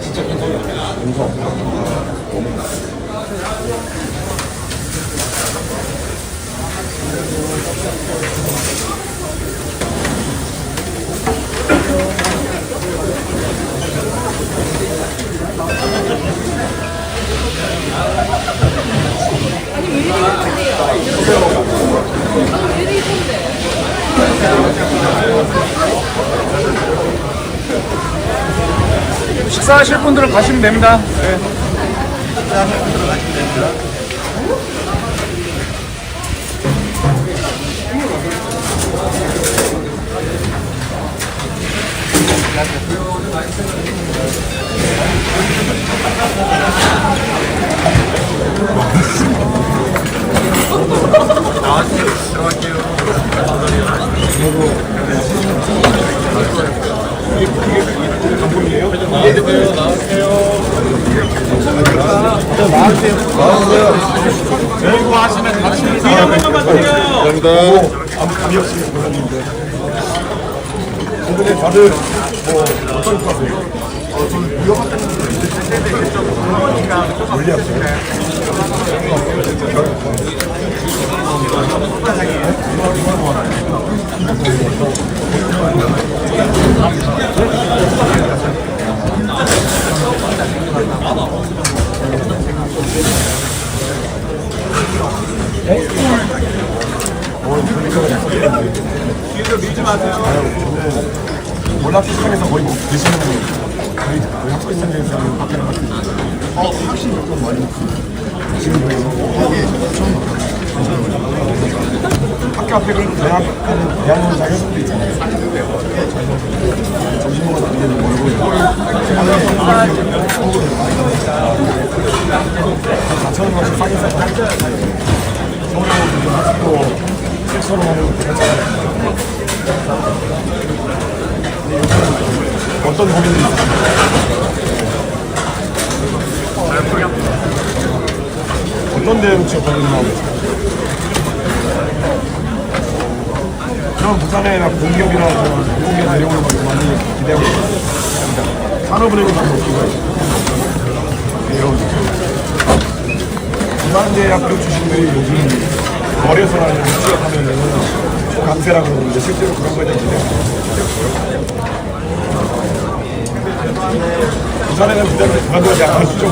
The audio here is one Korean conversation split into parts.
진짜 괜찮아요. 용서. 아니 왜 이리 예쁜데요? 왜 이리 예쁜데? 식사하실 분들은 가시면 됩니다. 네. 식사하실 분들은 가시면 됩니다. 열고 하시면 같이 한 번만 주세요. 감사합니다. 아무 감이 없으니 몰랐는데. 근데 다들 뭐 어떤 거 하세요? 저는 이거 같은 거 물리학이요. 뒤에서 밀지 마세요. 워낙 시스템에서 거의 못 드시는 거의 학교 있는 데서 밖에 나갔습니다. 확실히 좀 많이 지금 이게 학교 앞에 그런 대학원 자격증도 있잖아요. 점심 먹어도 안 되는 거고 4,000원씩 싸게 싸고 서울에 아직도 색소로 하는 거 괜찮아요. 어떤 고민이 있어요? 어떤 데 혹시 고민이 나오고 있어요? 그럼 부산에나 공기업이나 공기업 내려오는 걸 많이 기대하고 있어요. 산업은행은 한번 끼고요. 부산대학교 출신들이 요즘 거래소나 취업하면은 강세라고 그러는데 실제로 그런 거에 대한 기대가 부산에는 부산대학교 약간 수정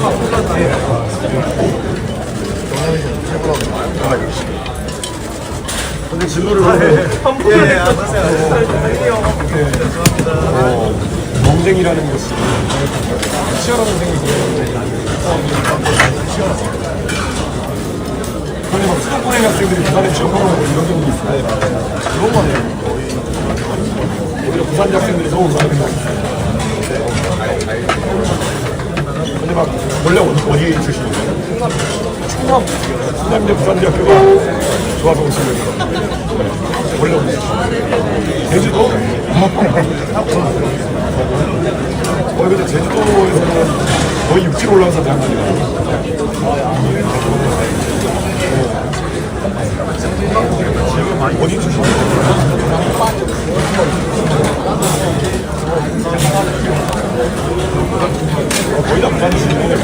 근데 진로를 예, 안녕하세요. 경쟁이라는 것이 치열한 생각이 치열하죠. 근데 막 수도권의 학생들이 부산에 취업하고 이런 경우도 있어요. 그런 거네요. 오히려 부산 학생들이 더 올라가는 거 같아요. 근데 막 원래 어디 출신이세요? 충남. 충남인데 부산대학교가 좋아서 오신 거죠. 원래 어디? 제주도? 근데 제주도에서는 거의 육지로 올라가서 대학교입니다. 어디 출신이세요? 거의 다 부산 출신이에요.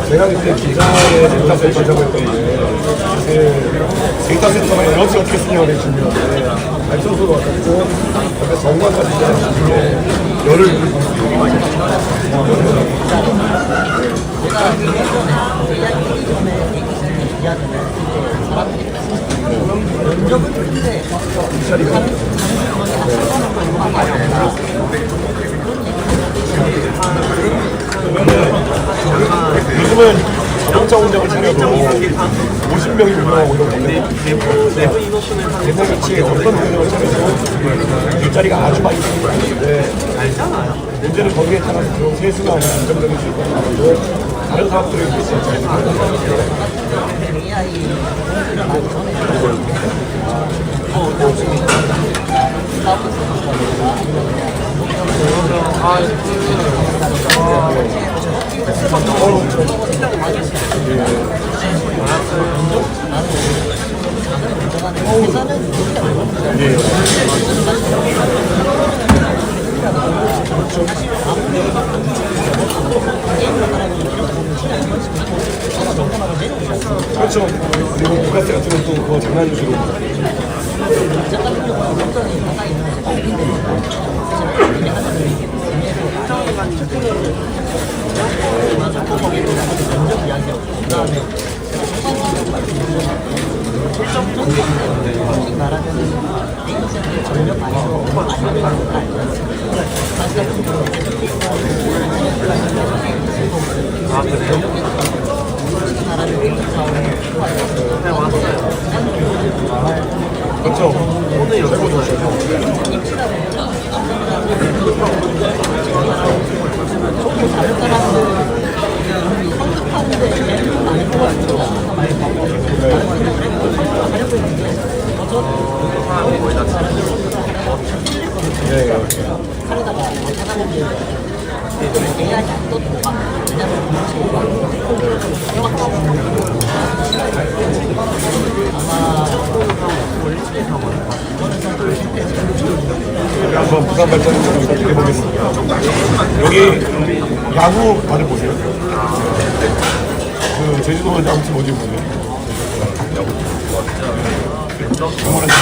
제가 그때 기사의 데이터센터 작업했던 게 데이터센터가 에너지 어떻게 쓰냐가 되게 중요한데 발전소로 와가지고 약간 정관까지 있는데 열을 되게 많이 요즘은 자동차 공장을 차려도 50명이 운영하고 이런 건데 옛날 위치에 어떤 공장을 차려도 일자리가 아주 많이 생기는데 문제는 거기에 따라서 그런 세수가 아니라 안정적인 수익을 가지고 다른 사업들이 있어요. 그렇죠. 그리고 부가세 같은 것도 그거 장난식으로 그렇죠. 오늘 최고 좋으시죠. 한번 부산 발전을 부탁드려보겠습니다. 여기 야구 다들 보세요. 그 제주도 야구팀 어디 보세요? 영원한 팀.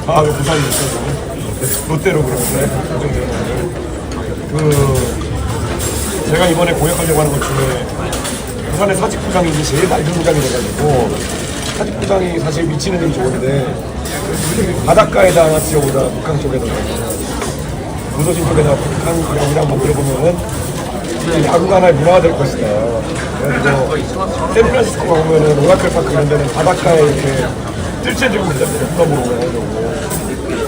아, 부산이 있었어요. 롯데로 그러는데. 제가 이번에 공약하려고 하는 것 중에 부산의 사직구장이 이제 제일 낡은 구장이 돼가지고 사직구장이 사실 위치는 되게 좋은데 바닷가에다 하나 지어보자. 북한 쪽에다 무도심 쪽에다 북한 구장이랑 만들어보면은 야구가 하나의 문화가 될 것이다. 그래서 샌프란시스코 가보면은 오라클 파크 이런 데는 바닷가에 이렇게 뜰채지고 있잖아요. 클럽으로 하려고.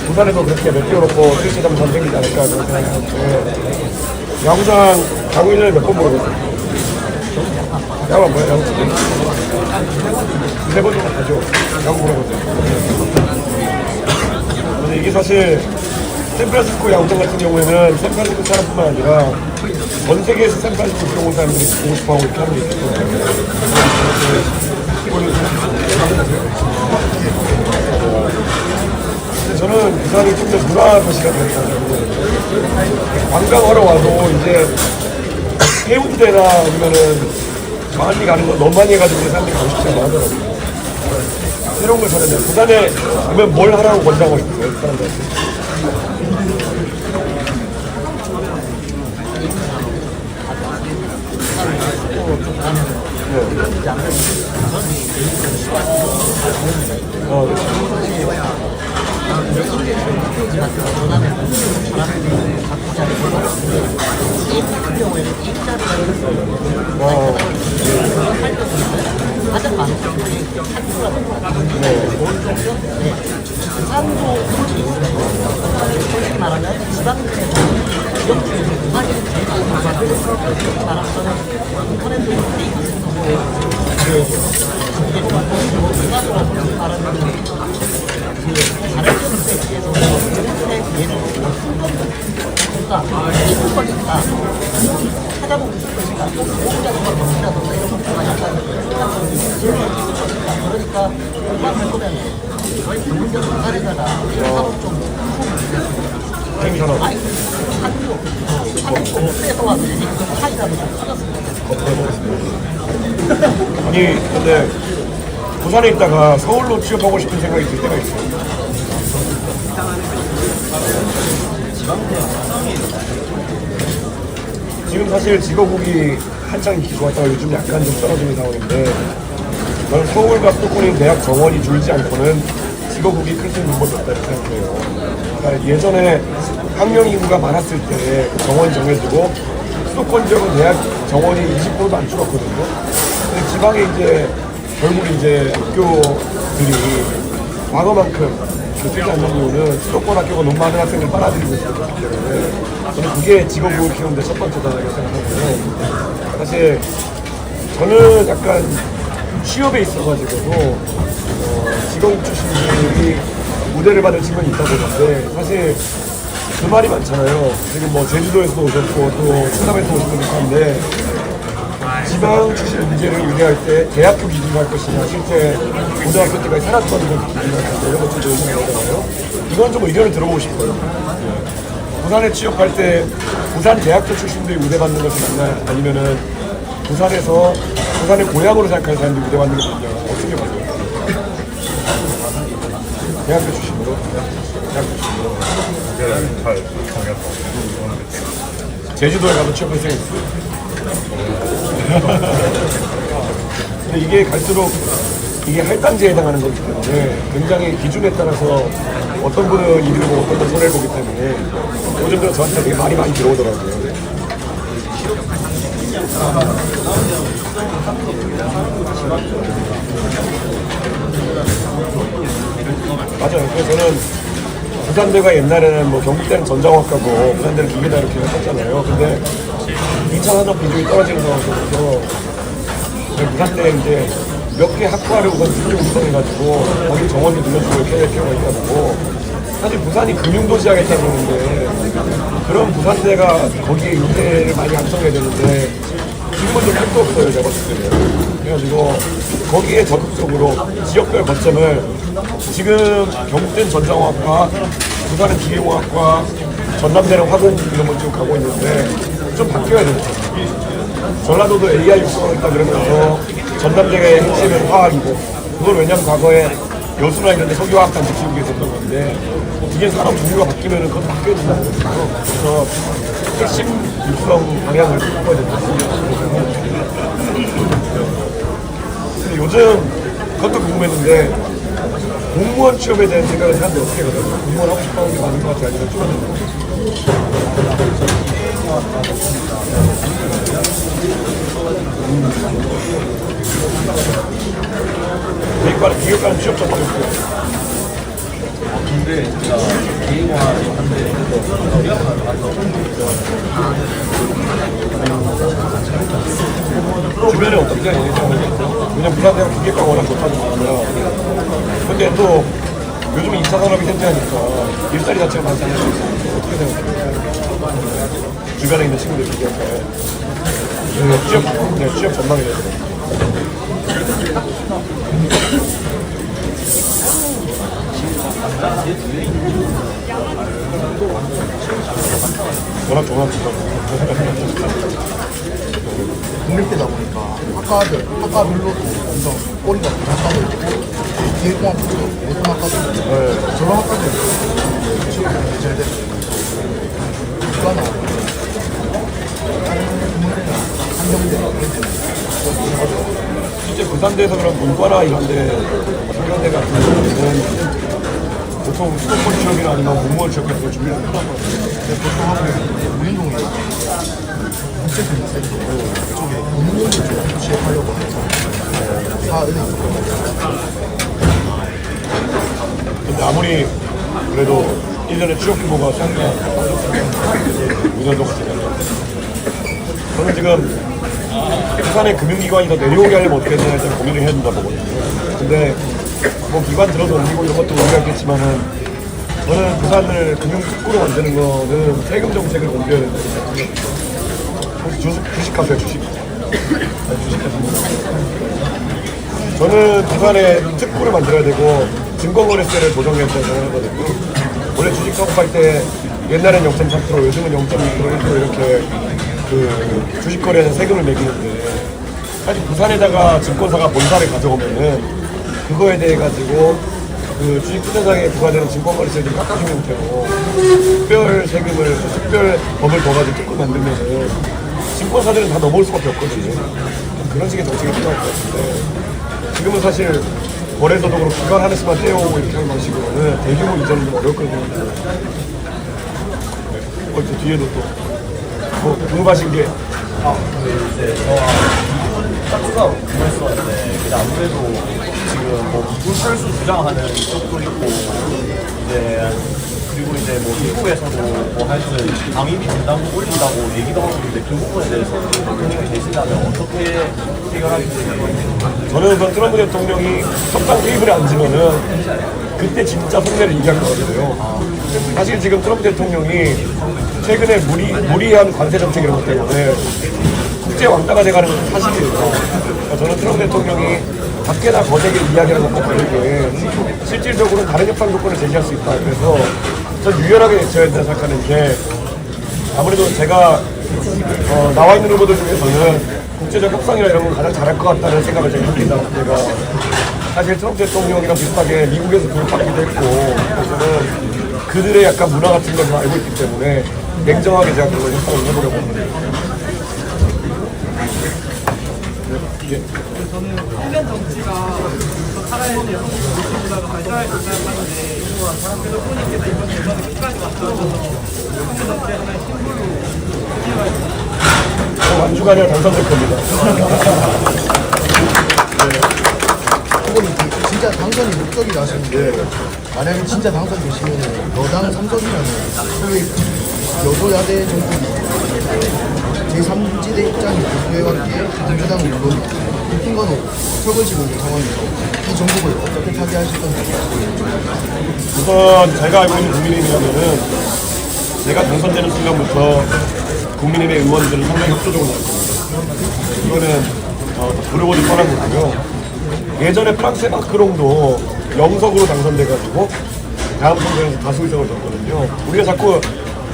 부산에도 그렇게 몇 개월 놓고 뜰채자면 전 생기지 않을까 그런 생각이 하는데 야구장 야구 1년에 몇 번 보러 갔어요? 야구가 뭐야? 야구 3번 정도 가죠. 야구 보러 가죠. 근데 이게 사실 샌프란시스코 야구장 같은 경우에는 샌프란시스코 사람뿐만 아니라 전 세계에서 샌프란시스코 들어온 사람들이 보고 싶어하고 이렇게 하는 게 있거든요. 근데 저는 부산이 좀 더 문화 도시가 됐다고 관광하러 와도 이제 해운대나 아니면은 많이 가는 거 너무 많이 해가지고 사람들이 가고 싶지 않아 하더라고요. 새로운 걸 찾는데 부산에 가면 뭘 하라고 권장하고 싶어요, 사람들한테. 가장 많은 경우는 부산도 솔직히 말하면 지방에서 부산이 제일 많은 솔직히 말하면 인터넷도 페이크 같은 경우에 부산으로 말하면 다른 지역에 비해서 얘는 그러니까 있을 거니까 찾아보고 있을 거니까 공부자든가 경기라든가 이런 것들만 약간 그러니까 공부할 거면 저희 경기도 부산에다가 사업 좀 아니 한국 업체에서 와서 차이라도 좀 커졌습니다. 아니 근데 부산에 있다가 서울로 취업하고 싶은 생각이 들 때가 있어요. 지금 사실 직업국이 한창 기고 왔다가 요즘 약간 좀 떨어지는 상황인데 저는 서울과 수도권인 대학 정원이 줄지 않고는 직업국이 클 수 있는 방법이 없다 이렇게 생각해요. 그러니까 예전에 학령 인구가 많았을 때 정원이 정해지고 수도권 지역은 대학 정원이 20%도 안 줄었거든요. 근데 지방에 이제 결국 이제 학교들이 과거만큼 쓰지 않는 이유는 수도권 학교가 너무 많은 학생을 빨아들이고 있기 때문에 저는 그게 직업을 키우는데 첫 번째다라고 생각하고요. 사실 저는 약간 취업에 있어가지고도 직업 출신들이 무대를 받을 측면이 있다고 보는데 사실 그 말이 많잖아요. 지금 뭐 제주도에서도 오셨고 또 충남에서 오신 분도 있는데 지방 출신 문제를 의뢰할 때 대학교 기준으로 할 것이냐 실제 고등학교 때까지 살았던 것 기준으로 할 것이냐 이런 것들도 의견하잖아요. 이건 좀 의견을 들어보고 싶어요. 부산에 취업할 때 부산 대학교 출신들이 우대받는 것이 맞나요? 아니면은 부산에서 부산의 고향으로 생각하는 사람들이 우대받는 것이 맞나요? 어떻게 보세요? 대학교 출신으로? 대학교 출신으로. 잘 정했고. 제주도에 가도 취업할 생각 있어요? 근데 이게 갈수록 이게 할당제에 해당하는 거기 때문에 굉장히 기준에 따라서 어떤 분은 이득을 보고 어떤 분은 손해를 보기 때문에 요즘 들어 저한테 되게 말이 많이 들어오더라고요. 맞아요. 그래서 저는 부산대가 옛날에는 뭐 경북대는 전자공학과고 부산대는 기계다 이렇게 했었잖아요. 근데 2차 산업 비중이 떨어지는 상황에서 부산대에 이제 몇 개 학과를 우선 준비 구성해가지고 거기 정원을 눌러주고 이렇게 할 필요가 있다고. 사실 부산이 금융도시 하겠다고 그러는데 그런 부산대가 거기에 인재를 많이 양성해야 되는데 지금은 좀 끝도 없어요. 제가 봤을 때는. 그래가지고 거기에 적극적으로 지역별 거점을 지금 경북대는 전자공학과, 부산은 기계공학과, 전남대는 화공 이런 걸 지금 가고 있는데 좀 바뀌어야 돼요. 전라도도 AI 육성을 있다 그러면서 전남대의 핵심은 화학이고 그걸 왜냐면 과거에 여수나 이런 데 석유화학단 지키기 위해서 했던 건데 이게 산업 종류가 바뀌면 그것도 바뀌어야 된다는 거죠. 그래서 핵심 육성 방향을 바꿔야 된다. 근데 요즘 그것도 궁금했는데 공무원 취업에 대한 생각을 사람들이 어떻게 하거든요? 공무원 하고 싶어하는 게 많은 것 같아요? 아니면 기획과는 취업 좀 하겠고요. 근데 제가 개인화를 하는데 주변에 어떻게 왜냐면 부산대가 기계과가 워낙 좋다는 거고요. 근데 또 요즘 2차 산업이 현재하니까 일자리 자체가 많지 않을 수 있어요. 어떻게 생각해요? 주변에 있는 친구들 비교할까요? 취업 전망이 돼요. 워낙 좋아하니까. 국립대다 보니까 학과별로도 엄청 꼬리가 긴 학과도 있고 기획공학부도 예술 학과도 있고 저런 학과도 있고 잘 됐어요. 국가나 한경대 실제 부산대에서 그런 문과나 이런데 상경대 같은 경우는 보통 수도권 취업이나 아니면 공무원 취업 같은 걸 준비를 한단 말이에요. 보통 하고 우린동에 국제적인 센터 그쪽에 공무원 쪽 취업하려고 해서 사은행 근데 아무리 그래도 1년에 취업 규모가 상당히 5년 정도 되잖아요. 저는 지금 부산의 금융기관이 더 내려오게 하려면 어떻게 해야 되나 고민을 해야 된다 보거든요. 근데 뭐 기관 들어서 옮기고 이런 것도 의미가 있겠지만은 저는 부산을 금융특구로 만드는 거는 세금 정책을 옮겨야 된다고 생각해요. 혹시 주식 하세요, 주식? 아니, 주식 하세요. 저는 부산에 특구를 만들어야 되고 증권거래세를 조정해야 된다고 생각하거든요. 원래 주식 사업할 때 옛날엔 0.3%, 요즘은 0.2%, 1% 이렇게 그 주식 거래는 세금을 매기는데 사실 부산에다가 증권사가 본사를 가져오면은 그거에 대해 가지고 그 주식 투자장에 부과되는 증권거래세를 좀 깎아주는 형태로 특별 세금을 특별 법을 둬가지고 특구 만들면은 증권사들은 다 넘어올 수밖에 없거든요. 그런 식의 정책이 필요할 것 같은데 지금은 사실 거래소득으로 기관 하나씩만 떼어오고 이렇게 하는 방식으로는 대규모 이전은 좀 어려울 거라고 생각해요. 저 뒤에도 또 뭐 궁금하신 게 이제 저와 짝수가 궁금했었는데 이제 아무래도 지금 뭐 불철수 주장하는 쪽도 있고 이제 그리고 이제 뭐 미국에서도 뭐 하여튼 방위비 분담금 올린다고 얘기도 하고 있는데 그 부분에 대해서 대통령이 되신다면 어떻게 해결하실지 저는 우선 트럼프 대통령이 협상 테이블에 앉으면은 그때 진짜 속내를 얘기할 것 같아요. 사실 지금 트럼프 대통령이 최근에 무리한 관세 정책 이런 것 때문에 국제 왕따가 돼가는 건 사실이에요. 그러니까 저는 트럼프 대통령이 밖에나 거세게 이야기하는 것과 다르게 실질적으로는 다른 협상 조건을 제시할 수 있다. 그래서 전 유연하게 대처해야 된다 생각하는 게 아무래도 제가 나와 있는 후보들 중에서는 국제적 협상이나 이런 걸 가장 잘할 것 같다는 생각을 제가 합니다. 제가 사실 트럼프 대통령이랑 비슷하게 미국에서 교육받기도 했고 그래서는 그들의 약간 문화 같은 걸 좀 알고 있기 때문에 냉정하게 제가 그걸 협상을 해보려고 합니다. 청년 정치가 살아있는 여성보다도 발전할 수 있다는 말인데 그래서 본인께서 이번 대선에 끝까지 맞춰서 청년 정치의 하나의 심볼로 완주가 당선될 겁니다. 그건 진짜 당선이 목적이 나시는데 만약에 진짜 당선되시면 여당 3석이면 소위 여소야대 정권이 제3지대 입장이 보수해왔기에 민주당 물론 높은 건 설거지고 있는 상황에서 이 정국을 어떻게 타개하실 건지. 우선 제가 알고 있는 국민의힘이라면은 제가 당선되는 순간부터 국민의힘의 의원들은 상당히 협조적으로 나왔습니다. 이거는 부르고도 뻔한 거고요. 예전에 프랑스의 마크롱도 영석으로 당선돼가지고 다음 선거에서 다수 의석을 줬거든요. 우리가 자꾸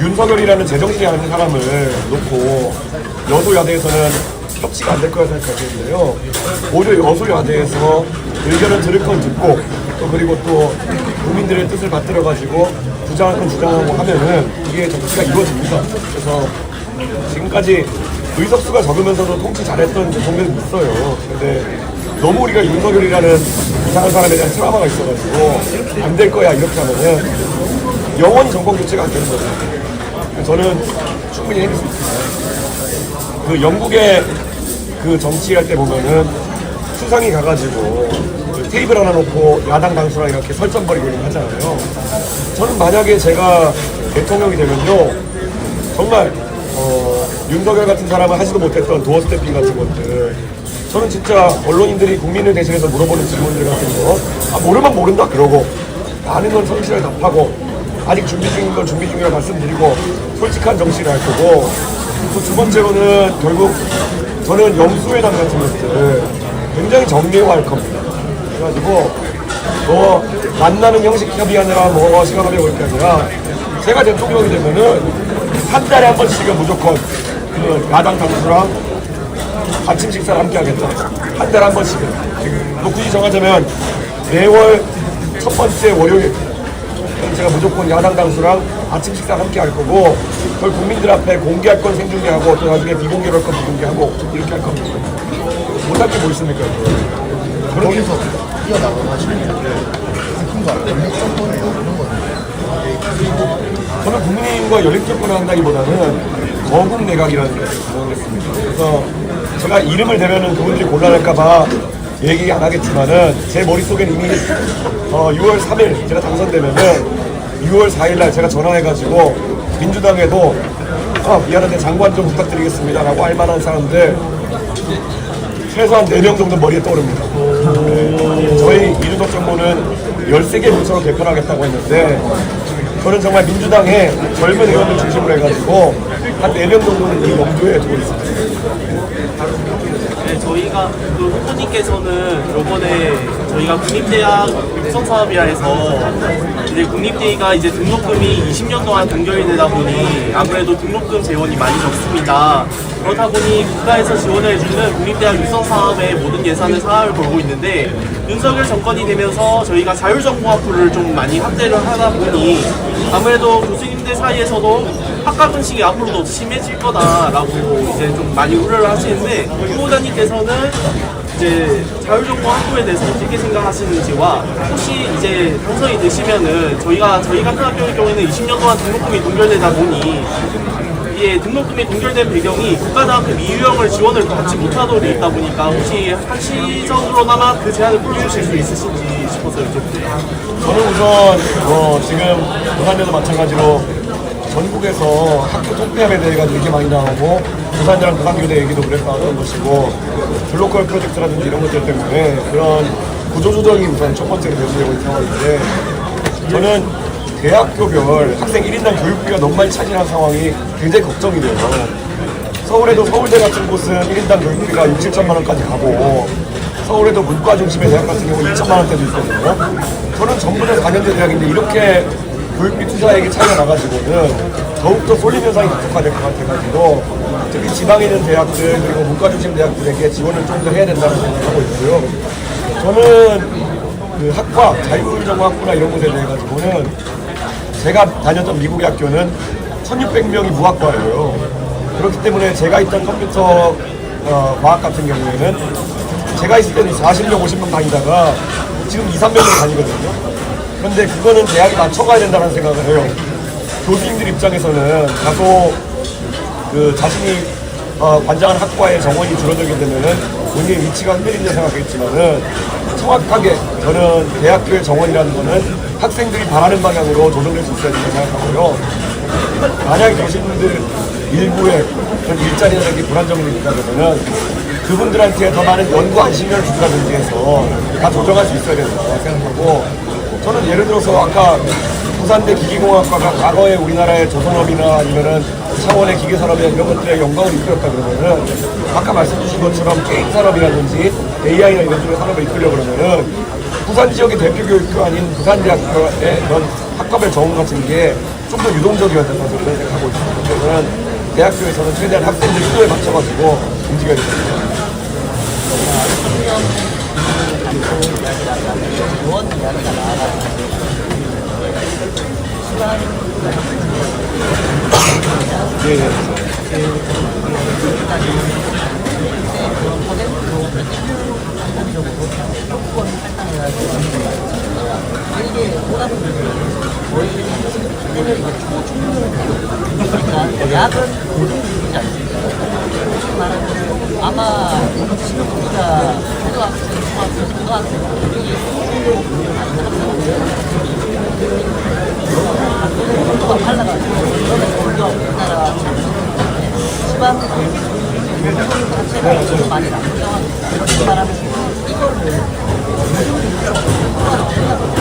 윤석열이라는 제정신이 아닌 사람을 놓고 여소야대에서는 협치가 안 될 거라 생각하시는데요. 오히려 여소야대에서 의견을 들을 건 듣고 또 그리고 또 국민들의 뜻을 받들어가지고 주장할 건 주장하고 하면은 이게 정치가 이루어집니다. 그래서 지금까지 의석수가 적으면서도 통치 잘했던 정당이 있어요. 근데 너무 우리가 윤석열이라는 이상한 사람에 대한 트라우마가 있어가지고 안 될 거야 이렇게 하면은 영원히 정권 교체가 안 되는 거죠. 저는 충분히 해낼 수 있습니다. 그 영국의 그 정치할 때 보면은 수상이 가가지고 그 테이블 하나 놓고 야당 당수랑 이렇게 설전벌이고 이런 거 하잖아요. 저는 만약에 제가 대통령이 되면요 정말 윤석열 같은 사람은 하지도 못했던 도어 스태핑 같은 것들 저는 진짜 언론인들이 국민을 대신해서 물어보는 질문들 같은 거 모르면 모른다 그러고 아는 건 성실하게 답하고 아직 준비 중인 건 준비 중이라고 말씀드리고 솔직한 정치를 할 거고 또 두 번째로는 결국 저는 영수회담 같은 것들 굉장히 정리화할 겁니다. 그래가지고 뭐 만나는 형식 협의하느라 뭐 시간을 해볼 게 아니라 제가 대통령이 되면은 한 달에 한 번씩은 무조건 그 야당 당수랑 아침 식사를 함께 하겠다. 한 달에 한 번씩은. 뭐 굳이 정하자면 매월 첫 번째 월요일 제가 무조건 야당 당수랑 아침 식사 함께 할 거고 그걸 국민들 앞에 공개할 건 생중계하고 또 나중에 비공개로 할 건 비공개하고 이렇게 할 겁니다. 못할 게 뭐 있습니까? 거기서 뛰어나가고 하시는 느낌과 연립 정권이나 그런 거는 저는 국민의힘과 연립 접근을 한다기보다는 거국 내각이라는 게 정했습니다. 그래서 제가 이름을 대면은 그분들이 곤란할까봐 얘기 안 하겠지만은 제 머릿속엔 이미 6월 3일 제가 당선되면은 6월 4일날 제가 전화해가지고 민주당에도 미안한데 장관 좀 부탁드리겠습니다 라고 할 만한 사람들 최소한 4명 정도 머리에 떠오릅니다. 저희 이준석 정부는 13개 부처로 개편하겠다고 했는데 저는 정말 민주당의 젊은 의원들 중심으로 해가지고 한 4명 정도는 이 염두에 두고 있습니다. 네, 저희가 그 후보님께서는 요번에 저희가 국립대학 육성사업이라 해서 이제 국립대가 이제 등록금이 20년 동안 동결이 되다 보니 아무래도 등록금 재원이 많이 적습니다. 그렇다 보니 국가에서 지원을 해주는 국립대학 육성사업의 모든 예산을 사활을 걸고 있는데 윤석열 정권이 되면서 저희가 자율정보학부를 좀 많이 확대를 하다 보니 아무래도 교수님들 사이에서도 학과 분식이 앞으로도 심해질 거다라고 이제 좀 많이 우려를 하시는데 후보자님께서는 이제 자율정보 학부에 대해서 어떻게 생각하시는지와 혹시 이제 당선이 되시면은 저희 같은 학교의 경우에는 20년 동안 등록금이 동결되다 보니 이게 등록금이 동결된 배경이 국가장학금 이유형을 지원을 받지 못하도록 돼 있다 보니까 혹시 한시적으로나마 그 제한을 풀어주실 수 있으신지 싶어서 여쭤볼게요. 저는 우선 지금 부산대도 마찬가지로 전국에서 학교 통폐합에 대해 가지고 얘기 많이 나오고 부산이랑 부산교대 얘기도 그래서 나왔던 것이고 글로컬 프로젝트라든지 이런 것들 때문에 그런 구조조정이 우선 첫 번째로 되어지고 있는 상황인데 저는 대학교별 학생 1인당 교육비가 너무 많이 차지하는 상황이 굉장히 걱정이 돼요. 서울에도 서울대 같은 곳은 1인당 교육비가 6, 7천만 원까지 가고 서울에도 문과 중심의 대학 같은 경우 2천만 원대도 있거든요. 저는 전부 다 4년제 대학인데 이렇게 교육비 투자액이 차이가 나가지고는 더욱더 쏠림 현상이 계속화될 것 같아가지고 특히 지방에 있는 대학들 그리고 문과 중심 대학들에게 지원을 좀 더 해야 된다고 생각하고 있고요. 저는 그 학과, 자율전공학부나 이런 곳에 대해 가지고는 제가 다녔던 미국의 학교는 1600명이 무학과예요. 그렇기 때문에 제가 있던 컴퓨터 과학 같은 경우에는 제가 있을 때는 40명, 50명 다니다가 지금 2, 300명 다니거든요. 그런데 그거는 대학이 맞춰가야 된다는 생각을 해요. 교수님들 입장에서는 다소 그 자신이 관장하는 학과의 정원이 줄어들게 되면은 본인의 위치가 흔들린다고 생각했지만은 정확하게 저는 대학교의 정원이라는 거는 학생들이 바라는 방향으로 조정될 수 있어야 된다고 생각하고요. 만약 교수님들 일부의 그런 일자리라든지 불안정이 있다 그러면은 그분들한테 더 많은 연구 안심을 주라든지 해서 다 조정할 수 있어야 된다고 생각하고 저는 예를 들어서 아까 부산대 기계공학과가 과거에 우리나라의 조선업이나 아니면은 창원의 기계산업이나 이런 것들의 영광을 이끌었다 그러면은 아까 말씀 주신 것처럼 게임 산업이라든지 AI나 이런 쪽의 산업을 이끌려고 그러면은 부산 지역의 대표 교육기관인 부산대학교의 그런 학과별 정원 같은 게 좀 더 유동적이었다고 저는 생각하고 있습니다. 저는 대학교에서는 최대한 학생들 수요에 맞춰가지고 움직여야 됩니다. 지원 이야기가 나와가지고 이게 오다 보면 저희들이 그때는 이제 초중등 그러니까 대학은 고등교육이지 않습니까? 솔직히 말하면 아마 지금 우리가 초등학생, 중학생, 고등학생 이게 초중교육을 많이 나갔잖아요. 속도가 빨라가지고 그러면 우리가 우리나라 지방 교육 자체가 좀 많이 나쁜 상황입니다. 그렇게 말하면 이거를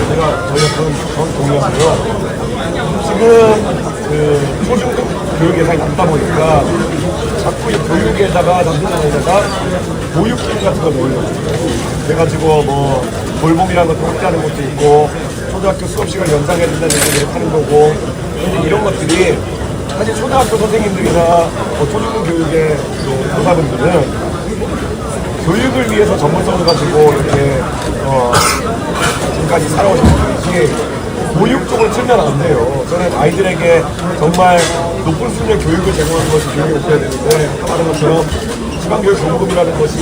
저희가 전 동의하고요. 지금 그 초중등 교육 예산이 남다 보니까 자꾸 이 교육에다가 남들에다가 보육기능 같은 걸 넣으려고 그래가지고 뭐 돌봄이라는 것도 확대하는 것도 있고 초등학교 수업 시간 연장해야 된다는 얘기를 하는 거고 근데 이런 것들이 사실 초등학교 선생님들이나 초중등 교육의 교사분들은 교육을 위해서 전문성을 가지고 이렇게 지금까지 살아오신 분들이 교육 쪽으로 틀면 안 돼요. 저는 아이들에게 정말 높은 수준의 교육을 제공하는 것이 교육이 없어야 되는데 아까 말한 것처럼 지방교육 정보금이라는 것이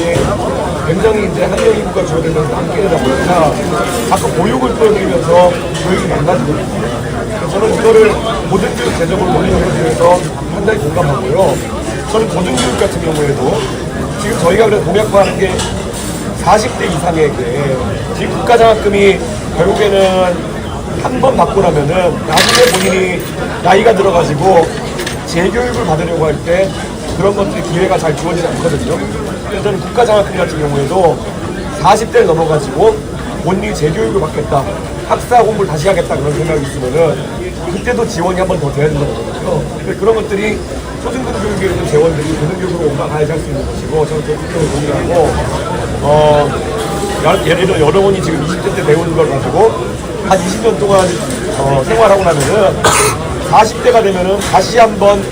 굉장히 이제 한명 인구가 줄어들면서 남게 되다 보니까 자꾸 보육을 끌어들이면서 교육이 망가지고 있습니다. 저는 이거를 고등교육 제적으로 올리는 위해서 상당히 공감하고요. 저는 고등교육 같은 경우에도 지금 저희가 그래서 공약화하는 게 40대 이상에게 지금 국가장학금이 결국에는 한 번 받고 나면은 나중에 본인이 나이가 들어가지고 재교육을 받으려고 할 때 그런 것들이 기회가 잘 주어지지 않거든요. 그래서 저는 국가장학금 같은 경우에도 40대를 넘어가지고 본인이 재교육을 받겠다, 학사 공부를 다시 하겠다 그런 생각이 있으면은 그때도 지원이 한 번 더 돼야 된다고 그러거든요. 그런 것들이 초중등 교육에 있는 재원들이 고등교육으로 옮아가야지 할 수 있는 것이고 저는 그렇게 동의하고 예를 들어 여러분이 지금 20대 때 배우는 걸 가지고 한 20년 동안 생활하고 나면은 40대가 되면은 다시 한번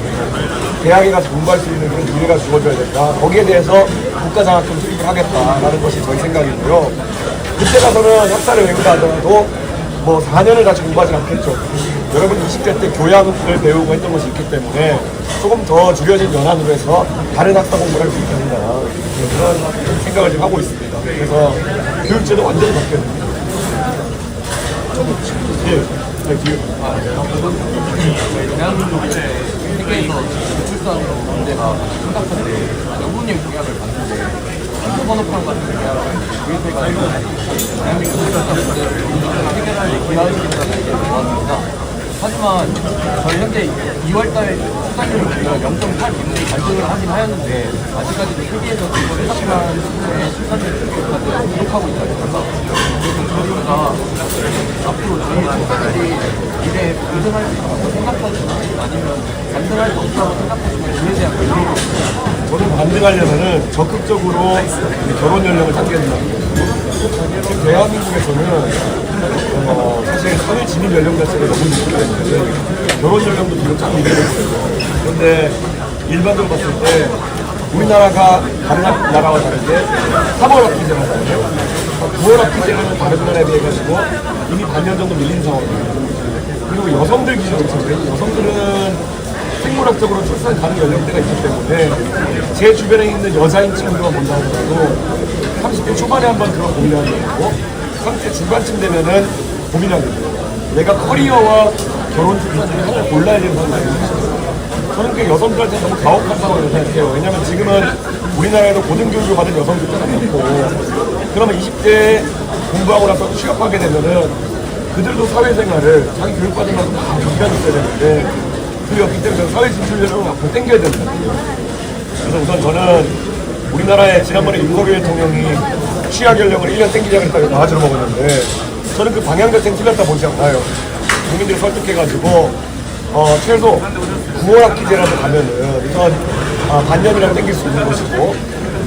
대학에 가서 공부할 수 있는 그런 기회가 주어져야 된다. 거기에 대해서 국가장학금 수립을 하겠다라는 것이 저희 생각이고요. 그때 가서는 학사를 외우다 하더라도 뭐 4년을 같이 공부하지 않겠죠. 여러분 20대 때 교양을 배우고 했던 것이 있기 때문에 조금 더 줄여진 연한으로 해서 다른 학사 공부를 할 수 있게 한다. 그런 생각을 지금 하고 있습니다. 그래서 교육제도 완전히 바뀌어야 됩니다. 대한민국 세계에서 저출산으로 문제가 심각한데 영국님 공약을 봤는데 선호권 같은 계약을 구입해가지고 대한민국 저출산 문제를 해결할 기여하시겠다는 얘기를 들어왔습니다. 하지만 저희 현재 2월달 출산율을 우리가 0.82로 발표를 하긴 하였는데 아직까지도 세계에서 그걸 해당하는 출산율까지 부족하고 있지 않습니까? 그래서 저희가 앞으로 저희 출산율이 미래에 발전할 수 있다고 생각하시나요? 아니면 발전할 수 없다고 생각하시면 그에 대한 의견이 저는 반등하려면은 적극적으로 결혼 연령을 당겨야 된다. 지금 대한민국에서는 사실 사회 진입 연령 자체가 너무 높기 때문에 결혼 연령도 지금 참 미래가 있어요. 그런데 일반적으로 봤을 때 우리나라가 다른 나라와 다른게 3월 학기제가 있어요. 9월 학기제는 다른 나라에 비해 가지고 이미 반년 정도 밀린 상황이에요. 그리고 여성들 기준으로 보면 여성들은 생물학적으로 출산 가능 연령대가 있기 때문에 제 주변에 있는 여자인 친구들만 본다고 해도 30대 초반에 한번 그런 고민하게 되고 30대 중반쯤 되면은 고민하게 돼요. 내가 커리어와 결혼 중에 하나를 골라야 되는 상황이에요. 저는 그 여성들한테 너무 가혹한 상황이라고 생각해요. 왜냐면 지금은 우리나라에도 고등교육을 받은 여성들이 많고 그러면 20대에 공부하고 나서 취업하게 되면은 그들도 사회생활을 자기 교육받은 만큼 다 경비하고 있어야 되는데 그게 없기 때문에 사회 진출률을 앞으로 당겨야 된다. 그래서 우선 저는 우리나라에 지난번에 윤석열 대통령이 취약 연령을 1년 당기자고 했다고 나가지로 먹었는데 저는 그 방향 자체는 틀렸다 보지 않아요. 국민들을 설득해가지고 최소 9월 학기제라도 가면은 우선 반년이라도 당길 수 있는 것이고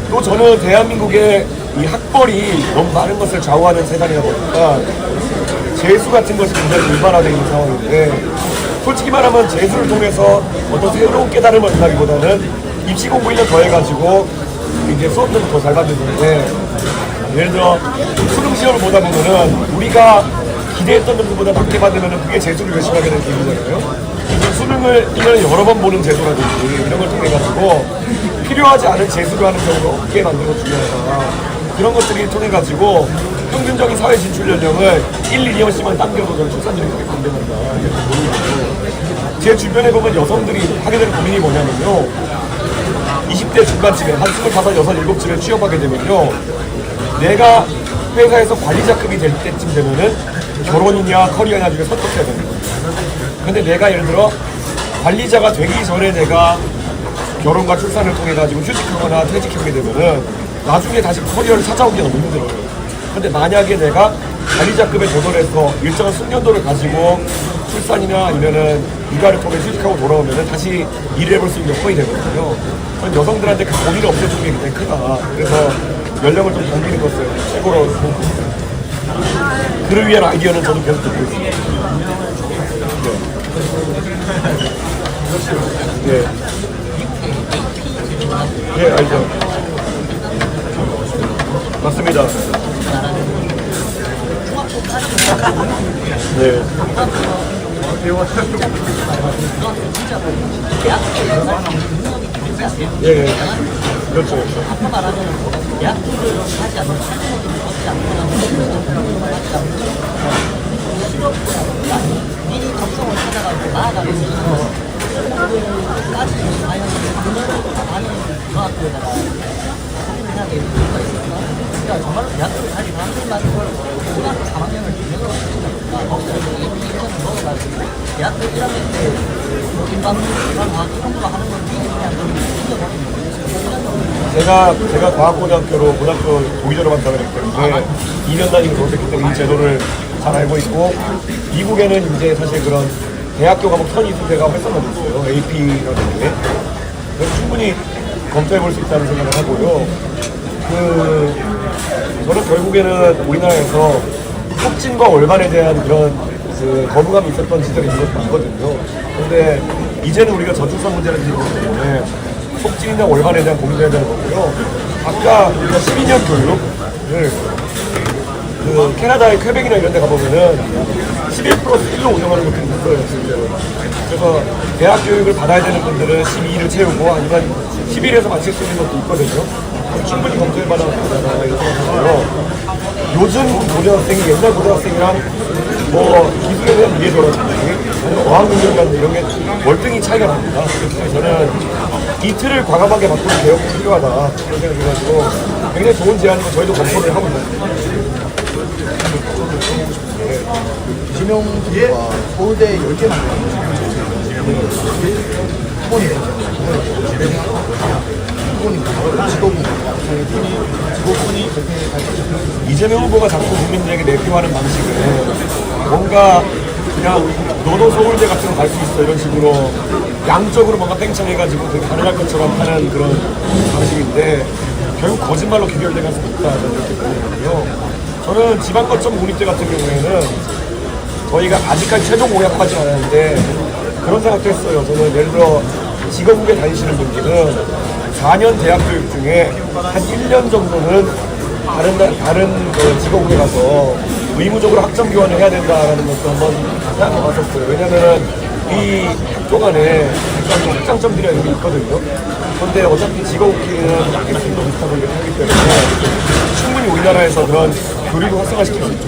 또 저는 대한민국의 이 학벌이 너무 많은 것을 좌우하는 세상이다 보니까 재수 같은 것이 굉장히 일반화되어 있는 상황인데 솔직히 말하면 재수를 통해서 어떤 새로운 깨달음을 얻는다기보다는 입시 공부 1년 더 해가지고 이제 수업도 더 잘 받는데 예를 들어 수능 시험을 보다 보면은 우리가 기대했던 점수보다 낮게 받으면은 그게 재수를 열심히 하게 되는 기분이잖아요. 그래서 수능을 1년에 여러 번 보는 제도라든지 이런 걸 통해 가지고 필요하지 않은 재수를 하는 경우가 없게 만드는 것 중요하다. 그런 것들이 통해 가지고 평균적인 사회 진출 연령을 1, 2년씩만 당겨도 저는 출산율이 그렇게 반등한다. 제 주변에 보면 여성들이 하게 되는 고민이 뭐냐면요. 20대 중반쯤에 한 25, 6, 7에 취업하게 되면요. 내가 회사에서 관리자급이 될 때쯤 되면은 결혼이냐 커리어냐 중에 선택해야 되는 거예요. 근데 내가 예를 들어 관리자가 되기 전에 내가 결혼과 출산을 통해 가지고 휴직하거나 퇴직하게 되면은 나중에 다시 커리어를 찾아오기가 너무 힘들어요. 근데 만약에 내가 관리자급에 도전해서 일정한 숙련도를 가지고 출산이나 아니면은 육아를 통해 휴직하고 돌아오면은 다시 일을 해볼 수 있는 여건이 되거든요. 저는 여성들한테 그 고민을 없애주는 게 굉장히 크다. 그래서 연령을 좀 당기는 것을 최고로 생각합니다. 그를 위한 아이디어는 저도 계속 듣고 있습니다. 네. 예, 알죠. 맞습니다. 네. 예, 예. 그렇죠. 아까 말하자면 대학교를 하지 않는 학생들이 받지 않거나 하지 않는 실업보다 미리 접종을 찾아가지고 나아가면서 까지 아니면 많은 중학교에다가 확인을 해야 되는 이유가 있으니까 그러니까 정말로 대학교를 다시 가는 걸 고등학교 3학년을 기념으로 하시니까 거기서 이미지를 먹어가지고 대학교 1학년 때 김방과 이런 거 하는 건 그냥 그냥 제가 과학고등학교로 고등학교 동의대로 반장을 했기 때문에 2년 단위로 졸업했기 때문에 이 제도를 잘 알고 있고 미국에는 이제 사실 그런 대학교 과목 선이수제가 활성화되어 있어요. AP라는 게. 그래서 충분히 검토해 볼 수 있다는 생각을 하고요. 저는 결국에는 우리나라에서 촉진과 올반에 대한 그런 거부감이 있었던 시절이 있는 것도 맞거든요. 그런데 이제는 우리가 저출산 문제를 지고 있기 때문에 촉진이나 올반에 대한 고민을 해야 되는 거고요. 아까 우리가 12년 교육을 캐나다의 퀘벡이나 이런 데 가보면은 11+1로 운영하는 것들이 있어요, 실제로. 그래서 대학 교육을 받아야 되는 분들은 12를 채우고 아니면 11에서 마칠 수 있는 것도 있거든요. 충분히 검토해봐야 된다고 이렇게 생각하고요. 요즘 고등학생이 옛날 고등학생이랑 뭐 기술에 대한 이해도라든지 어학능력이라든지 이런 게 월등히 차이가 납니다. 그래서 저는 이틀을 과감하게 바꾸는 개혁이 필요하다 그런 생각해가지고 굉장히 좋은 제안이고 저희도 검토를 하고 있습니다. 지명 선수가 서울대 10개 만들었어요. 후보님 직업이 이재명 후보가 자꾸 국민들에게 내표하는 방식은 뭔가 그냥 너도 서울대 같은 거 갈 수 있어 이런 식으로 양적으로 뭔가 팽창해가지고 되게 가능할 것처럼 하는 그런 방식인데 결국 거짓말로 귀결될 가능성이 있다는 거거든요. 저는 지방거점 국립대 같은 경우에는 저희가 아직까지 최종 공약하지 않았는데 그런 생각도 했어요. 저는 예를 들어 직업국에 다니시는 분들은 4년 대학 교육 중에 한 1년 정도는 다른 그 직업국에 가서 의무적으로 학점 교환을 해야 된다라는 것도 한번 생각해 봤었어요. 왜냐면은 이 학교 간에 학장점들이 여기 있거든요. 그런데 어차피 직업국기는 약속도 비슷하고 이렇게 하기 때문에 충분히 우리나라에서 그런 교류를 활성화시킬 수 있죠.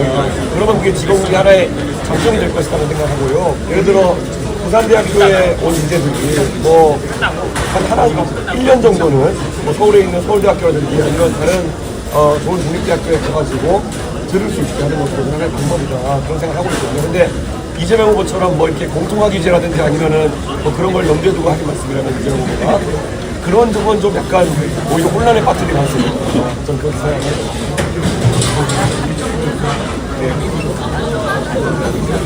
그러면 그게 직업국이 하나의 장점이 될 것이라고 생각하고요. 예를 들어 부산대학교에 온 인재들이 뭐 하나 1년 정도는 뭐 서울에 있는 서울대학교라든지 아니면 다른 좋은 국립대학교에 가가지고 들을 수 있게 하는 것도 하나의 방법이다 그런 생각을 하고 있거든요. 근데 이재명 후보처럼 뭐 이렇게 공통화 규제라든지 아니면은 뭐 그런 걸 염두에 두고 하는 말씀이라면 이재명 후보가 그런 점은 좀 약간 오히려 혼란에 빠뜨릴 가능성이 있다. 저는 그렇게 생각합니다.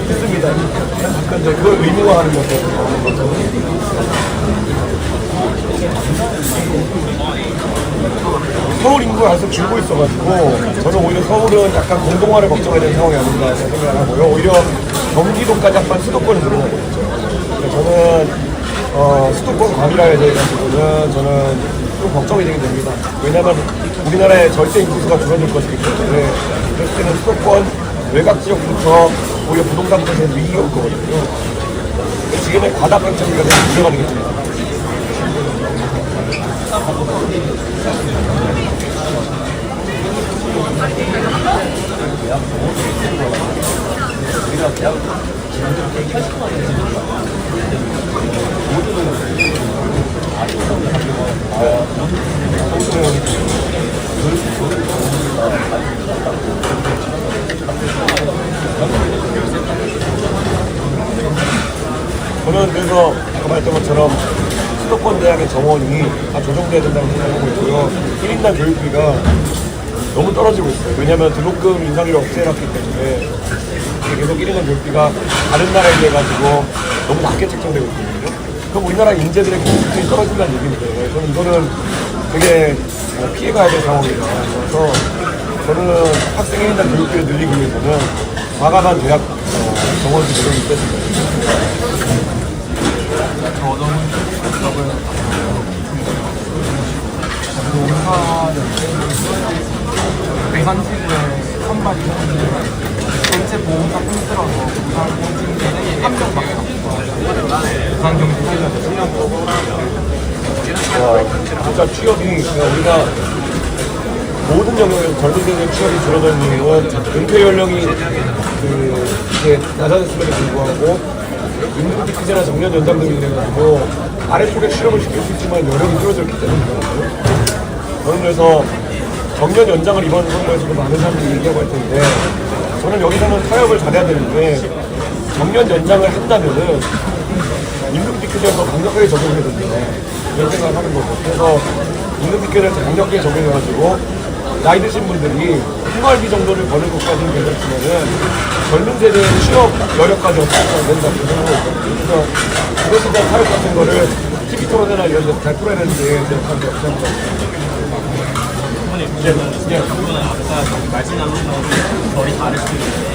했습니다. 약간 이제 그걸 의무화하는 거죠. 서울 인구가 계속 줄고 있어가지고 저는 오히려 서울은 약간 공동화를 걱정해야 되는 상황이 아닌가 생각을 하고요. 오히려 경기도까지 약간 수도권을 늘어나고 있죠. 저는 수도권 과밀화에 대해서는 저는 좀 걱정이 되게 됩니다. 왜냐하면 우리나라의 절대 인구수가 줄어들 것이기 때문에 그랬을 때는 수도권 외곽 지역부터 오히려 부동산부터 제일 위기가 올 거거든요. 지금의 과다 방청기가 되게 문제가 되겠습니다. 저는 그래서 아까 말했던 것처럼 수도권 대학의 정원이 다 조정돼야 된다고 생각하고 있고요. 1인당 교육비가 너무 떨어지고 있어요. 왜냐하면 등록금 인상률을 없애놨기 때문에 계속 1인당 교육비가 다른 나라에 비해 가지고 너무 낮게 책정되고 있거든요. 그럼 우리나라 인재들의 교육비 떨어진다는 얘기인데 저는 이거는 되게 피해가야 될 상황이다. 그래서 저는 학생 1인당 교육비를 늘리기 위해서는 과감한 대학 정원수 조정이 있겠습니다. 대산지구에 선발이 전체 보험사 통틀어서 부산 공직자들이 1명밖에 없어요. 부산 경기 살려서 10년 동안. 진짜 취업이 우리가 모든 영역에서 젊은 세대 취업이 줄어드는 이유는 은퇴 연령이 이제 낮아졌음에도 불구하고 임금 피크제나 정년 연장 등이 돼가지고 아래쪽에 실업을 시킬 수 있지만 여력이 줄어들었기 때문이거든요. 저는 그래서 정년 연장을 이번 선거에서도 많은 사람들이 얘기하고 할 텐데 저는 여기서는 타협을 잘해야 되는데 정년 연장을 한다면은 임금 피크제를 더 강력하게 적용해야 된다 이런 생각을 하는 거죠. 그래서 임금 피크제를 더 강력하게 적용해가지고 나이 드신 분들이 생활비 정도를 버는 것까지는 괜찮지만은 젊은 세대의 취업 여력까지 어떻게 하면 된다 이런 생각을 했거든요. 그래서 그것에 대한 타협 같은 거를 TV 토론회나 이런 데서 잘 풀어야 되는데 생각합니다. 그분은 아까 말씀 나누신 건 거의 다를 수 있는데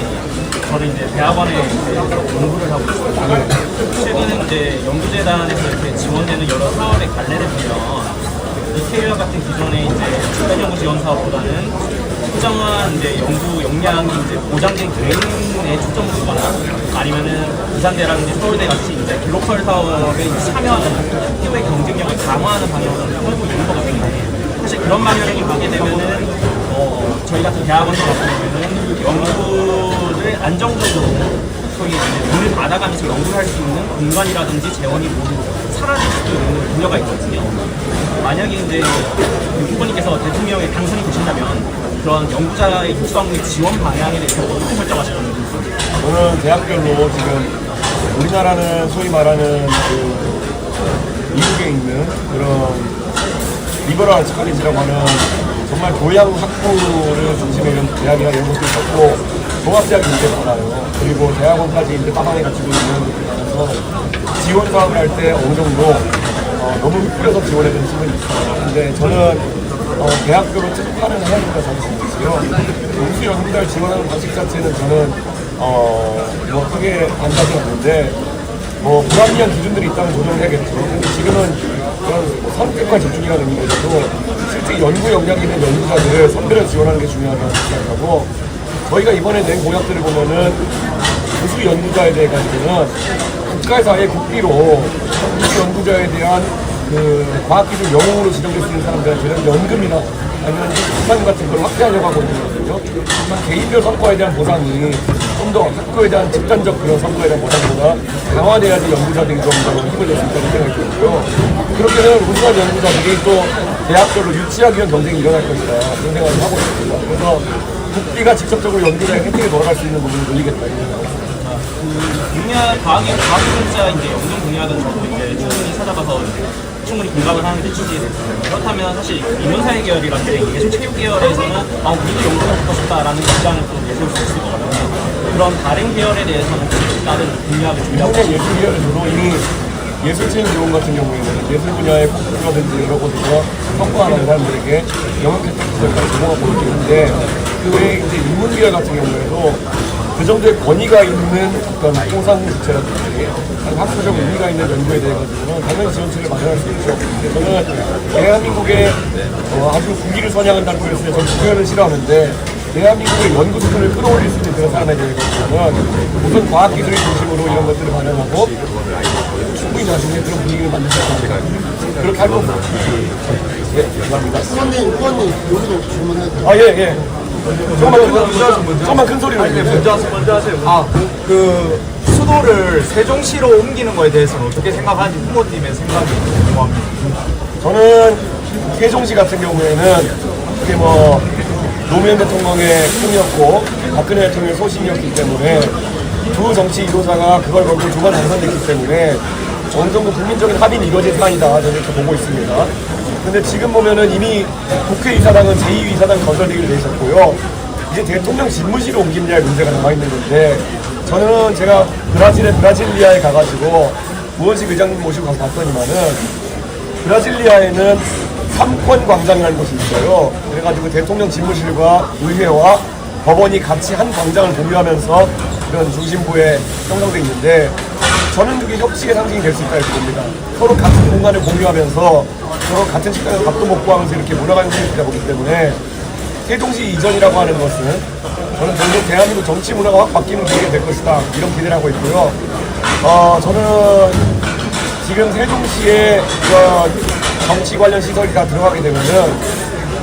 저는 이제 대학원에 이제 연구를 하고 있어요. 최근에 이제 연구재단에서 이렇게 지원되는 여러 사업의 갈래를 보면 이케이와 같은 기존의 이제 출판 연구 지원 사업보다는 특정한 이제 연구 역량이 이제 보장된 개인에 초점을 두거나 아니면은 부산대라든지 서울대 같이 이제 글로컬 사업에 참여하는 학교의 경쟁력을 강화하는 방향으로 하고 있는 것 같은데 사실 그런 방향이 가게 되면은 저희 같은 대학원들 같은 경우에는 연구를 안정적으로 저희 이제 돈을 받아가면서 연구를 할 수 있는 공간이라든지 재원이 모두 사라질 수도 있는 우려가 있거든요. 만약에 이제 후보님께서 대통령에 당선이 되신다면 그런 연구자의 육성 및 지원 방향에 대해서 어떻게 설정하시는지. 저는 대학별로 지금 우리나라는 소위 말하는 그 미국에 있는 그런 리버럴 스컬리지라고 하는 정말 교양 학부를 중심에 이런 대학이나 이런 것도 있었고 종합대학이 이제 많아요. 그리고 대학원까지 이제 빠방에 갖추고 있는 그래서 지원 사업을 할 때 어느 정도 너무 흩뿌려서 지원해야 되는 측면이 있어요. 근데 저는 대학교로 특파는 해야 된다고 생각했고요. 우수 연구자를 지원하는 방식 자체는 저는 뭐 크게 반대하지 않는데 뭐 불합리한 기준들이 있다면 조정해야겠죠. 근데 지금은 그런 선택과 집중이라는 의미에서도 실제 연구 역량이 있는 연구자들을 선별해 지원하는 게 중요하다고 생각하고 저희가 이번에 낸 공약들을 보면은 우수 연구자에 대해 가지고는 국가에서 아예 국비로 우수 연구자에 대한 그 과학기술 영웅으로 지정될 수 있는 사람들한테 이런 연금이나 아니면 부상 같은 걸 확대하려고 하고 있거든요. 개인별 성과에 대한 보상이 좀 더 학교에 대한 집단적 그런 성과에 대한 보상보다 강화돼야지 연구자들이 좀 더 힘을 낼 수 있다는 생각이 들고요. 그렇게 되면 우수한 연구자들이 또 대학별로 유치하기 위한 경쟁이 일어날 것이다. 그런 생각을 하고 있습니다. 그래서 국비가 직접적으로 연구자의 혜택에 돌아갈 수 있는 부분을 늘리겠다. 과학기술자 이제 연금 공약은 저도 이제 충분히 찾아가서 충분히 공감을 하는데 취지했어요. 그렇다면 사실 인문사회 계열이라든지 예술체육 계열에서는 우리도 연구를 하고 싶다라는 입장을 또 내세울 수 있을 것 같아요. 그런 다른 계열에 대해서는 다른 공약을 준비하고 일본의 예술 계열에서도 이미 예술체육교원 같은 경우에는 예술 분야의 폭풍이라든지 이런 것들과 성과하는 사람들에게 영역 혜택 구설까지 제공하고 있는데 그 외에 이제 인문계열 같은 경우에도 그 정도의 권위가 있는 어떤 통상 주체라든지 학술적 의미가 있는 연구에 대해 가지고는 당연히 지원책을 마련할 수 있죠. 그래서 저는 대한민국의 아주 국위를 선양한다는 걸 했을 때 저는 국회의원을 싫어하는데 대한민국의 연구 수준을 끌어올릴 수 있는 그런 사람에 대해서는 우선 과학기술을 중심으로 이런 것들을 마련하고 충분히 나중에 그런 분위기를 만들 수 있다. 그렇게 할 겁니다. 예, 감사합니다. 후보님 여기도 질문해도 돼요? 아, 예. 조금만 큰 소리로. 먼저 하세요. 그 수도를 세종시로 옮기는 거에 대해서는 어떻게 생각하는지 후보님의 생각이 궁금합니다. 저는 세종시 같은 경우에는 그게 뭐 노무현 대통령의 꿈이었고 박근혜 대통령의 소신이었기 때문에 두 정치 지도자가 그걸 걸고 두 번 당선됐기 때문에 어느 정도 국민적인 합의는 이루어진 사안이다 저는 이렇게 보고 있습니다. 근데 지금 보면은 이미 국회의사당은 제2의사당 건설되기로 돼 있었고요. 이제 대통령 집무실로 옮기느냐의 문제가 남아있는 건데 저는 제가 브라질리아에 가가지고 우원식 의장님 모시고 가서 봤더니만은 브라질리아에는 3권 광장이라는 곳이 있어요. 그래가지고 대통령 집무실과 의회와 법원이 같이 한 광장을 공유하면서 이런 중심부에 형성되어 있는데 저는 그게 협치의 상징이 될 수 있다 이렇게 봅니다. 서로 같은 공간을 공유하면서 서로 같은 식당에서 밥도 먹고 하면서 이렇게 문화가 형성되다 보기 때문에 세종시 이전이라고 하는 것은 저는 결국 대한민국 정치 문화가 확 바뀌는 계기가 될 것이다 이런 기대를 하고 있고요. 저는 지금 세종시에 정치 관련 시설이 다 들어가게 되면은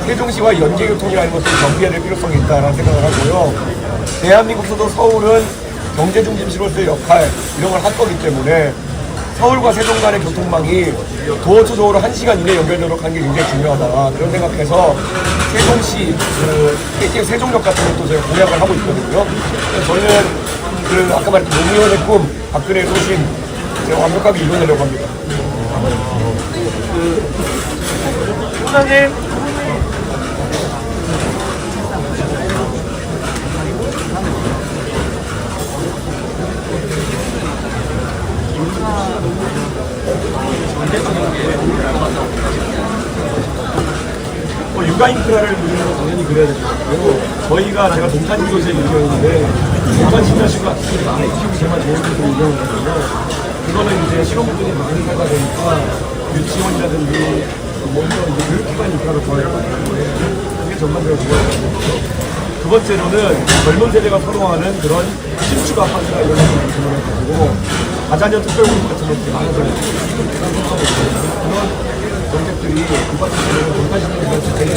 세종시와 연계교통이라는 것을 정비해야 될 필요성이 있다라는 생각을 하고요. 대한민국 수도 서울은 경제 중심시로서의 역할 이런 걸 할 거기 때문에 서울과 세종 간의 교통망이 도어투도어로 1시간 이내에 연결되도록 하는 게 굉장히 중요하다 그런 생각해서 세종시 KTX 세종역 같은 것도 제가 공약을 하고 있거든요. 그래서 저는 그 아까 말했던 노무현의 꿈, 박근혜의 소신 제가 완벽하게 이뤄내려고 합니다. 소장님 육아 인프라를 누리는 건 당연히 그래야 됩니다. 그리고 저희가 제가 동탄지도시에 유명했는데 동탄신자시가 많이 키우고 정말 좋은 곳으로 유명했거든요. 그거는 이제 실업분들이 많이 살다 보니까 유치원이라든지 먼저 이제 교육기관 인프라를 좋아해야 하기 때문에 그게 전반적으로 좋아야 되거든요. 두 번째로는 젊은 세대가 선호하는 그런 신축 아파트나 이런 것들을 주문해가지고 다자녀 특별공급 같은 것들이 많아져요. 그런 정책들이 그 같은 경우는 동탄시장에서 제일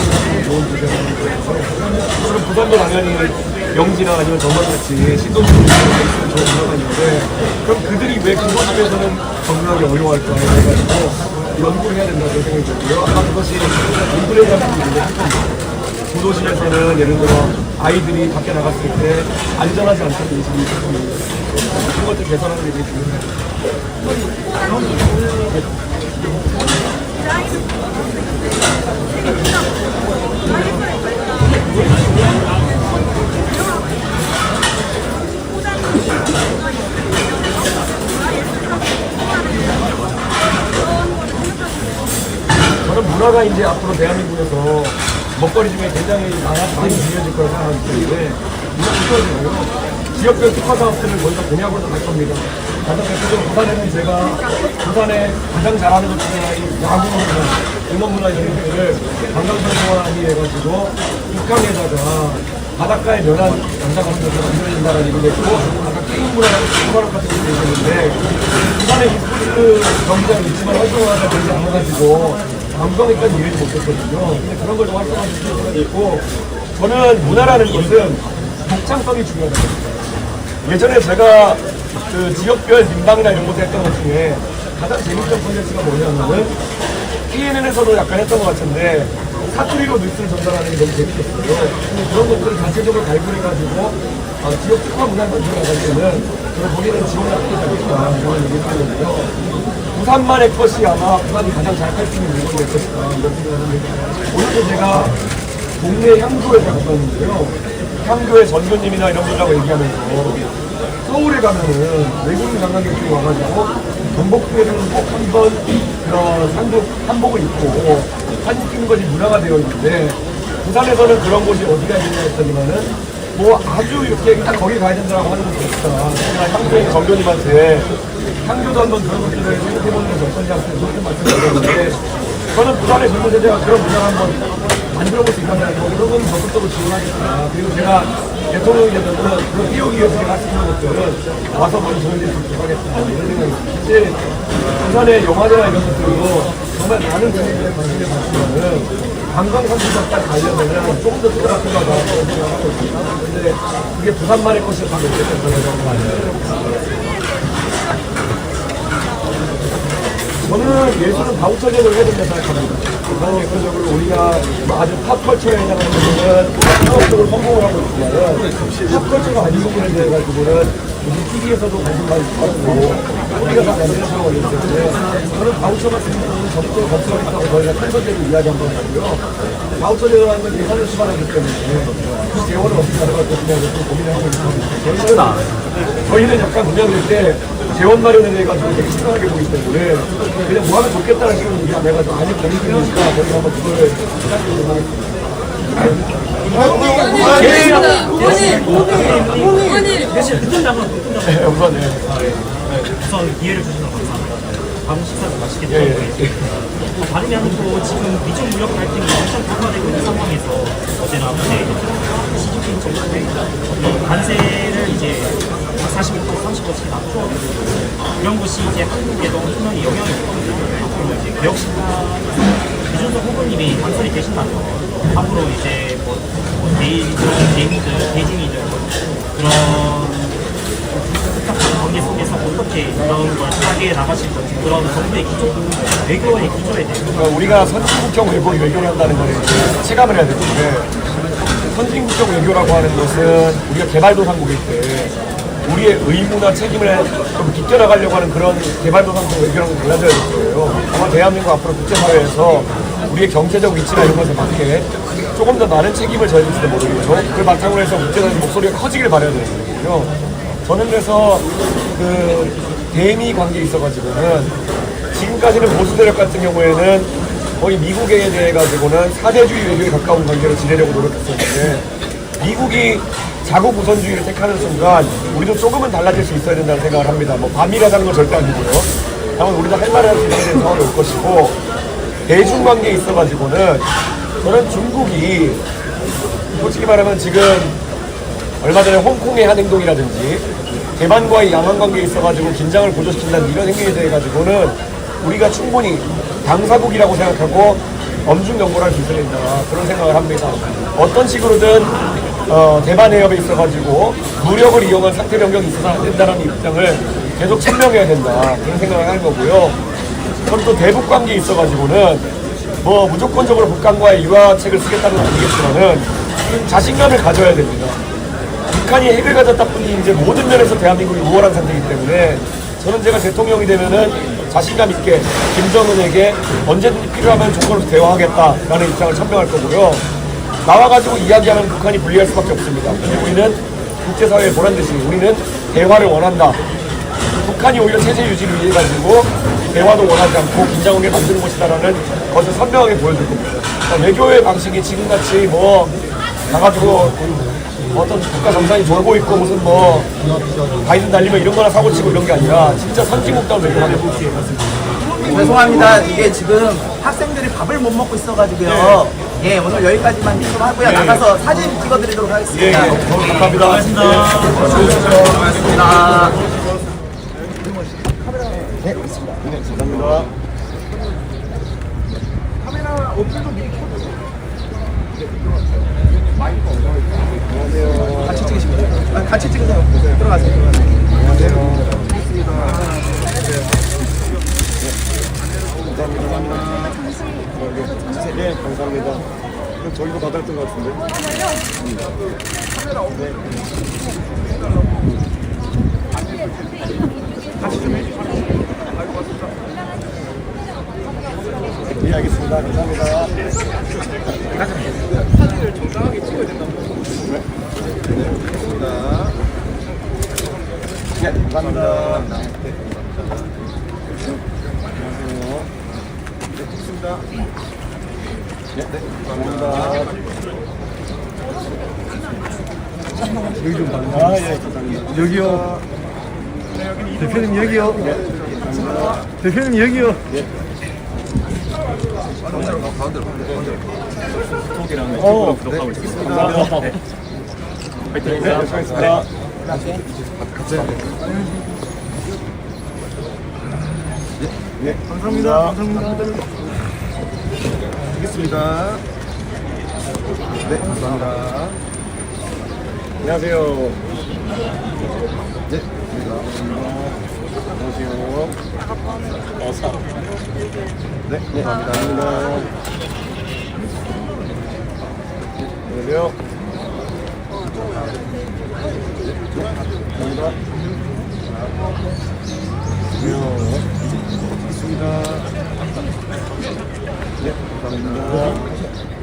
좋은 부분이라서 그런 부담도 당연히 영지나 아니면 정말같이 신동주로 있으면 좋은 문화가 있는데 그럼 그들이 왜 그곳에서는 정말 어려워할까 해가지고 연구를 해야 된다고 생각이 들고요. 아마 그것이 연구에 대한 부분인데 구도심에서는 예를 들어 아이들이 밖에 나갔을 때 안전하지 않다는 인식이 있습니다. 그런 것들 개선하는 게 되게 중요해요. 저는 문화가 이제 앞으로 대한민국에서 먹거리 중에 굉장히 많이 중요해질 거라고 생각하기 때문에 문화 필요하잖아요. 지역별 특화 사업들을 먼저 공약으로 갈 겁니다. 가장 대표적으로 부산에는 제가 부산에 가장 잘하는 것 중에 야구 문화, 음악 문화 이런 것들을 관광산소화하기 해가지고 북한에다가 바닷가에 면한 양자 같은 것을 만들어진다는 얘기를 했고 아까 게임 문화라고 스포츠 같은 것도 있었는데 부산에 스포츠 경기장이 있지만 활동하다 되지 않아가지고 관광에까지 이르지 못했거든요. 근데 그런 걸 좀 활성화할 수 있을 수가 있고 저는 문화라는 것은 독창성이 중요하다고 생각해요. 예전에 제가 그 지역별 민방이나 이런 곳에 했던 것 중에 가장 재밌던 콘텐츠가 뭐냐면은 KNN에서도 약간 했던 것 같은데 사투리로 뉴스를 전달하는 게 너무 재밌었어요. 근데 그런 것들을 자체적으로 발굴해가지고 지역 특화 문화를 만들어나갈 때는 저는 거기는 지원을 하게 되겠다 이런 얘기를 하거든요. 부산만의 것이 아마 부산이 가장 잘 팔 수 있는 물건이 될 것이다 이런 생각을 합니다. 오늘도 제가 동네 향교에 갔었는데요. 향교의 전교님이나 이런 분들하고 얘기하면서 서울에 가면은 외국인 관광객들이 와가지고 경복궁에서는 꼭 한번 그런 한복을 입고 사진 찍는 것이 문화가 되어 있는데 부산에서는 그런 곳이 어디가 있느냐 했더니만은 뭐 아주 이렇게 딱 거기 가야 된다고 하는 곳이 없다. 제가 향교의 전교님한테 향교도 한번 그런 것들을 생각해보는 것이 어떤지 한번 그렇게 말씀드렸는데 저는 부산의 젊은 세대가 그런 문화를 한번 만들어볼 수 있다면 그런 건 적극적으로 지원하겠다. 그리고 제가 대통령이 되면은 그런 띄우기 위해서 제가 할 수 있는 것들은 와서 먼저 좋은 일을 좀 하겠다. 이런 생각이 사실 부산의 영화제나 이런 것들도 정말 많은 분들의 관심을 가지면은 관광산지까지 가려면은 조금 더 생각하다가 생각하고 있습니다. 근데 그게 부산만의 것이 다 못했던 거라고 봐요. 저는 예술은 다우처적으로 해야 된다고 생각합니다. 저는 예술적으로 우리가 아주 팝컬처에 해당하는 부분은 사업적으로 성공을 하고 있지만 팝컬처가 아닌 부분에 대해 가지고는 우리 TV에서도 관심 많이 받고 우리가 다 만들어서 걸리기 때문에 저는 다우처 같은 경우는 적극적으로 검토하겠다고 저희가 탄소제로 이야기한 건 아니고요. 다우처제라는 건 예산을 수반하기 때문에 그 재원을 어떻게 가져갈 것이냐 좀 고민을 하고 있습니다. 저희는 약간 문제될 때 재원 마련에 대해 가지고 되게 심각하게 보기 때문에 그냥 뭐 하면 좋겠다는 식으로 얘기 안 해가지고 아니 고민이니까 저희가 한번 그거를 생각해보도록 하겠습니다. 우선 우선 기회를 주셔서 감사합니다. 다음 식사도 맛있게 드시고 다름이 아니고 지금 미중 무역 갈등이 엄청 격화되고 있는 상황에서 어제나 어제 시진핑 정부의 관세를 이제 40% 30%씩 낮춰 이런 것이 이제 한국에도 엄청나게 영향을 있거든요. 앞으로 이제 개혁신당에서 이준석 후보님이 당선이 되신다면 앞으로 이제 뭐 베이징이든 그런 관계 속에서 어떻게 이런 걸 하게 나가실 건지 그런 정부의 기조, 외교의 기조에 대해서 우리가 선진국형 외교를 한다는 거를 체감을 해야 되는데 선진국형 외교라고 하는 것은 우리가 개발도상국일 때 우리의 의무나 책임을 좀 비껴나가려고 하는 그런 개발도상국 외교랑은 달라져야 될 거예요. 아마 대한민국 앞으로 국제사회에서 우리의 경제적 위치나 이런 것에 맞게 조금 더 많은 책임을 져야 될지도 모르겠죠. 그 바탕으로 해서 국제사회 목소리가 커지길 바라야 되는 거거든요. 저는 그래서 그 대미 관계에 있어가지고는 지금까지는 보수 세력 같은 경우에는 거의 미국에 대해 가지고는 사대주의 외교에 가까운 관계를 지내려고 노력했었는데 미국이 자국 우선주의를 택하는 순간 우리도 조금은 달라질 수 있어야 된다는 생각을 합니다. 뭐 반미라는 건 절대 아니고요. 다만 우리도 할 말을 할 수 있는 상황이 올 것이고 대중관계에 있어가지고는 저는 중국이 솔직히 말하면 지금 얼마 전에 홍콩의 한 행동이라든지 대만과의 양안관계에 있어가지고 긴장을 고조시킨다는 이런 행위에 대해 가지고는 우리가 충분히 당사국이라고 생각하고 엄중 연구를 할 수 있어야 된다 그런 생각을 합니다. 어떤 식으로든 대만 해협에 있어가지고 무력을 이용한 상태 변경이 있어서 안 된다는 입장을 계속 천명해야 된다 그런 생각을 하는 거고요. 저는 또 대북 관계에 있어가지고는 뭐 무조건적으로 북한과의 유화책을 쓰겠다는 건 아니겠지만은 자신감을 가져야 됩니다. 북한이 핵을 가졌다 뿐이 이제 모든 면에서 대한민국이 우월한 상태이기 때문에 저는 제가 대통령이 되면은 자신감 있게 김정은에게 언제든지 필요하면 조건으로 대화하겠다라는 입장을 천명할 거고요. 나와가지고 이야기하면 북한이 불리할 수밖에 없습니다. 우리는 국제사회에 보란 듯이 우리는 대화를 원한다. 북한이 오히려 체제 유지를 위해 가지고 대화도 원하지 않고 긴장하게 만드는 것이다라는 것을 선명하게 보여줄 겁니다. 외교의 방식이 지금같이 뭐 가가지고 어떤 국가 정상이 졸고 있고 무슨 뭐 바이든 달리면 이런 거나 사고치고 이런 게 아니라 진짜 선진국다운 외교하는 죄송합니다. 이게 지금 학생들이 밥을 못 먹고 있어가지고요. 예, 오늘 여기까지만 좀 하고요. 나가서 사진 찍어드리도록 하겠습니다. 감사합니다. 고맙습니다. 같이 찍으시면 돼요. 같이 찍으세요. 들어가세요. 네, 감사합니다. 저기도 받았던 것 같은데. 네, 알겠습니다. 감사합니다. 사진을 정당하게 찍어야 된다고. 네, 감사합니다. 네, 안녕하세요. 네, 좋습니다. 네, 감사합니다. 여기 좀 봐요. 아, 예, 감사합니다. 여기요. 대표님 여기요. 네, 감사합니다. 대표님 여기요. 네. 가운데로. 톡이랑 유튜브로 구독하고 있습니다. 감사합니다. 네. 파이팅. 네, 수고하셨습니다. 네, 감사합니다. 감사합니다. 알겠습니다. 네, 감사합니다. 안녕하세요. 네, 안녕하세요. 네, 감사합니다. 안녕하세요. 감사합니다. 있습니다. 네, 감사합니다.